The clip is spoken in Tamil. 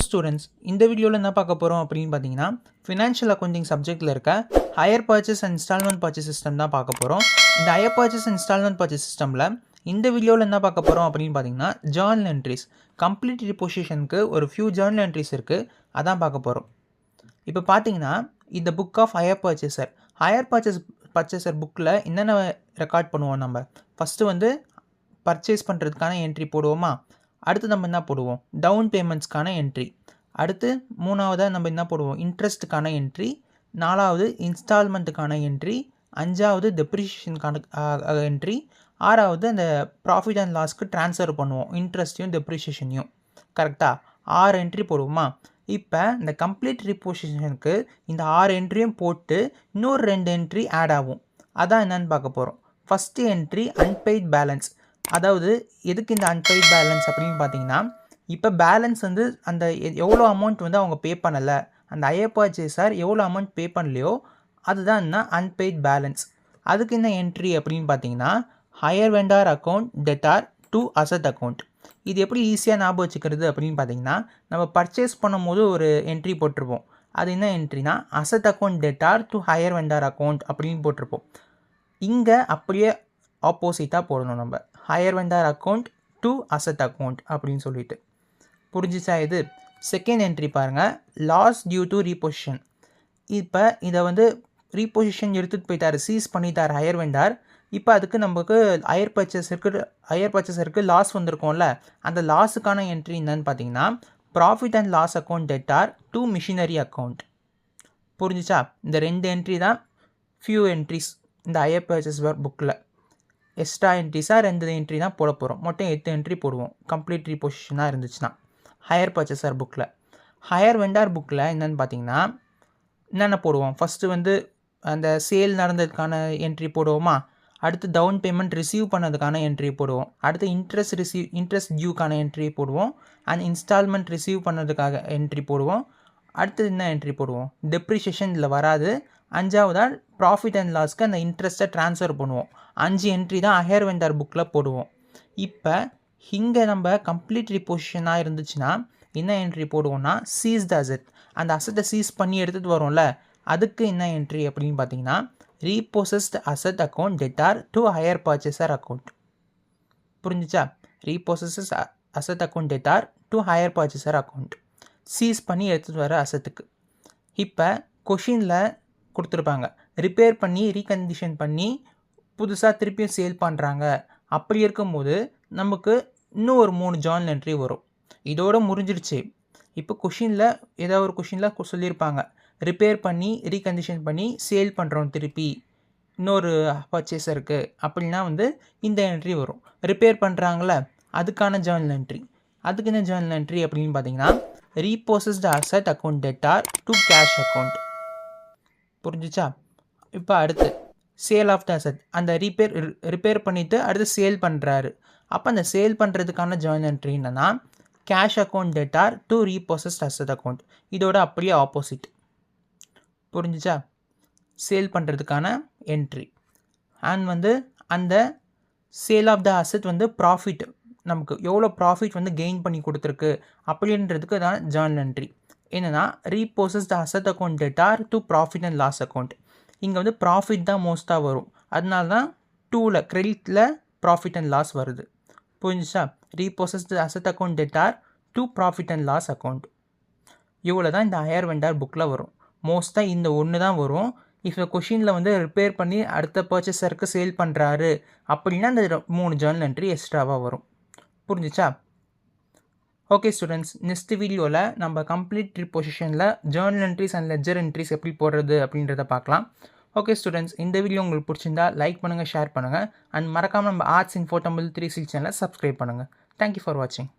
ஸ்டூடெண்ட்ஸ், இந்த வீடியோவில் என்ன பார்க்க போகிறோம் அப்படின்னு பார்த்தீங்கன்னா, ஃபினான்ஷியல் அக்கௌண்டிங் சப்ஜெக்ட்டில் இருக்க hire purchase and instalment purchase system தான் பார்க்க போகிறோம். இந்த hire purchase and instalment purchase சிஸ்டமில் இந்த வீடியோவில் என்ன பார்க்க போகிறோம் அப்படின்னு பார்த்தீங்கன்னா, ஜர்னல் என்ட்ரிஸ் கம்ப்ளீட் ரிப்போசிஷனுக்கு ஒரு ஃபியூ ஜர்னல் என்ட்ரிஸ் இருக்குது, அதான் பார்க்க போகிறோம். இப்போ பார்த்தீங்கன்னா, இந்த புக் ஆஃப் ஹையர் பர்ச்சேசர் புக்கில் என்னென்ன ரெக்கார்ட் பண்ணுவோம் நம்ம. ஃபஸ்ட்டு வந்து பர்ச்சேஸ் பண்ணுறதுக்கான என்ட்ரி போடுவோமா. அடுத்து நம்ம என்ன போடுவோம், டவுன் பேமெண்ட்ஸ்க்கான என்ட்ரி. அடுத்து மூணாவதாக நம்ம என்ன போடுவோம், இன்ட்ரெஸ்ட்டுக்கான என்ட்ரி. நாலாவது இன்ஸ்டால்மெண்ட்டுக்கான என்ட்ரி. அஞ்சாவது டெப்ரிஷியேஷனுக்கான என்ட்ரி. ஆறாவது அந்த ப்ராஃபிட் அண்ட் லாஸ்க்கு ட்ரான்ஸ்ஃபர் பண்ணுவோம், இன்ட்ரெஸ்ட்டையும் டெப்ரிஷியேஷனையும். கரெக்டாக 6 என்ட்ரி போடுவோமா. இப்போ இந்த கம்ப்ளீட் ரிப்போசிஷனுக்கு இந்த 6 என்ட்ரியும் போட்டு இன்னொரு 2 என்ட்ரி ஆட் ஆகும். அதான் என்னென்னு பார்க்க போகிறோம். First entry unpaid balance. அதாவது எதுக்கு இந்த அன்பெய்ட் பேலன்ஸ் அப்படின்னு பார்த்தீங்கன்னா, இப்போ பேலன்ஸ் வந்து அந்த எவ்வளோ அமௌண்ட் வந்து அவங்க பே பண்ணலை, அந்த ஹையர் பர்ச்சேசர் எவ்வளோ அமௌண்ட் பே பண்ணலையோ அதுதான் என்ன அன்பெய்ட் பேலன்ஸ். அதுக்கு என்ன என்ட்ரி அப்படின்னு பார்த்தீங்கன்னா, higher vendor account debtor to asset account. இது எப்படி ஈஸியாக ஞாபகம் வச்சுக்கிறது அப்படின்னு பார்த்தீங்கன்னா, நம்ம பர்ச்சேஸ் பண்ணும்போது ஒரு என்ட்ரி போட்டிருப்போம். அது என்ன என்ட்ரினா, asset account debtor to hire vendor account அப்படின்னு போட்டிருப்போம். இங்கே அப்படியே ஆப்போசிட்டாக போடணும் நம்ம, hire vendor account to asset account அப்படின்னு சொல்லிட்டு. புரிஞ்சிச்சா இது? செகண்ட் என்ட்ரி பாருங்கள், லாஸ் டியூ டு ரீபொசிஷன். இப்போ இதை வந்து ரீபொசிஷன் எடுத்துகிட்டு போயிட்டார், சீஸ் பண்ணிட்டார் ஹையர் வெண்டார். இப்போ அதுக்கு நமக்கு ஹையர் பர்ச்சேசருக்கு லாஸ் வந்திருக்கோம்ல, அந்த லாஸுக்கான என்ட்ரி என்னன்னு பார்த்தீங்கன்னா, profit and loss account debtor to machinery account. புரிஞ்சிச்சா? இந்த 2 என்ட்ரி தான் ஃபியூ என்ட்ரிஸ் இந்த ஹையர் பர்ச்சேசர் புக்கில். எக்ஸ்ட்ரா என்ட்ரிஸாக 2 என்ட்ரி தான் போட போகிறோம். மொத்தம் 8 என்ட்ரி போடுவோம் கம்ப்ளீட் ரீபொசிஷனாக இருந்துச்சுன்னா ஹையர் பர்ச்சேசர் புக்கில். ஹையர் வெண்டார் புக்கில் என்னென்னு பார்த்தீங்கன்னா, என்னென்ன போடுவோம். ஃபஸ்ட்டு வந்து அந்த சேல் நடந்ததுக்கான என்ட்ரி போடுவோமா. அடுத்து டவுன் பேமெண்ட் ரிசீவ் பண்ணதுக்கான என்ட்ரி போடுவோம். அடுத்து இன்ட்ரெஸ்ட் டியூக்கான என்ட்ரி போடுவோம். அண்ட் இன்ஸ்டால்மெண்ட் ரிசீவ் பண்ணதுக்காக என்ட்ரி போடுவோம். அடுத்தது என்ன என்ட்ரி போடுவோம், டெப்ரிஷியேஷன் இதில் வராது. அஞ்சாவதாக ப்ராஃபிட் அண்ட் லாஸ்க்கு அந்த இன்ட்ரெஸ்ட்டை ட்ரான்ஸ்ஃபர் பண்ணுவோம். 5 என்ட்ரி தான் ஹையர் வெண்டார் புக்கில் போடுவோம். இப்போ இங்கே நம்ம கம்ப்ளீட் ரிப்போசிஷனாக இருந்துச்சுன்னா என்ன என்ட்ரி போடுவோம்னா, சீஸ் த அசட். அந்த அசட்டை சீஸ் பண்ணி எடுத்துகிட்டு வரோம்ல, அதுக்கு என்ன என்ட்ரி அப்படின்னு பார்த்தீங்கன்னா, repossessed asset account debtor to hire purchaser account. புரிஞ்சிச்சா? Repossessed asset account debtor to hire purchaser account, seize பண்ணி எடுத்துகிட்டு வர அசட்டுக்கு. இப்போ கொஷினில் கொடுத்துருப்பாங்க, ரிப்பேர் பண்ணி ரீகண்டிஷன் பண்ணி புதுசாக திருப்பியும் சேல் பண்ணுறாங்க. அப்படி இருக்கும்போது நமக்கு இன்னும் ஒரு 3 ஜர்னல் என்ட்ரி வரும். இதோடு முடிஞ்சிடுச்சு. இப்போ கொஷினில் ஏதோ ஒரு கொஷினில் சொல்லியிருப்பாங்க, ரிப்பேர் பண்ணி ரீகண்டிஷன் பண்ணி சேல் பண்ணுறோம் திருப்பி இன்னொரு பர்ச்சேசருக்கு. அப்படின்னா வந்து இந்த என்ட்ரி வரும். ரிப்பேர் பண்ணுறாங்கள, அதுக்கான ஜர்னல் என்ட்ரி. அதுக்கு என்ன ஜர்னல் என்ட்ரி அப்படின்னு பார்த்தீங்கன்னா, repossessed asset account debtor to cash account. புரிஞ்சிச்சா? இப்போ அடுத்து சேல் ஆஃப் த அசட். அந்த ரிப்பேர் பண்ணிவிட்டு அடுத்து சேல் பண்ணுறாரு. அப்போ அந்த சேல் பண்ணுறதுக்கான ஜர்னல் என்ட்ரி என்னன்னா, cash account debtor to repossessed asset account. இதோட அப்படியே ஆப்போசிட். புரிஞ்சிச்சா? சேல் பண்ணுறதுக்கான என்ட்ரி. அண்ட் வந்து அந்த சேல் ஆஃப் த அசட் வந்து ப்ராஃபிட், நமக்கு எவ்வளோ ப்ராஃபிட் வந்து கெயின் பண்ணி கொடுத்துருக்கு அப்படின்றதுக்கு தான் ஜர்னல் என்ட்ரி. என்னென்னா, repossessed asset account debtor to profit and loss account. இங்கே வந்து ப்ராஃபிட் தான் மோஸ்ட்டாக வரும். அதனால தான் 2ல் கிரெடிட்டில் ப்ராஃபிட் அண்ட் லாஸ் வருது. புரிஞ்சிச்சா? Repossessed asset account debtor to profit and loss account. இவ்வளோ தான் இந்த ஹையர் வெண்டார் புக்கில் வரும். மோஸ்ட்டாக இந்த ஒன்று தான் வரும். இப்போ கொஷினில் வந்து ரிப்பேர் பண்ணி அடுத்த பர்ச்சேசருக்கு சேல் பண்ணுறாரு அப்படின்னா இந்த 3 ஜர்னல் என்ட்ரி எக்ஸ்ட்ராவாக வரும். புரிஞ்சிச்சா? ஓகே ஸ்டூடெண்ட்ஸ், நெக்ஸ்ட் வீடியோவில் நம்ம கம்ப்ளீட் ரிப்போசிஷனில் journal entries and ledger entries எப்படி போடுறது அப்படின்றத பார்க்கலாம். ஓகே ஸ்டூடெண்ட்ஸ், இந்த வீடியோ உங்களுக்கு பிடிச்சிருந்தா லைக் பண்ணுங்கள், ஷேர் பண்ணுங்கள். அண்ட் மறக்காமல் நம்ம ஆர்ட்ஸ் இன்ஃபோ தமிழ் 360 சேனலை சப்ஸ்கிரைப் பண்ணுங்கள். தேங்க்யூ ஃபார் வாட்சிங்.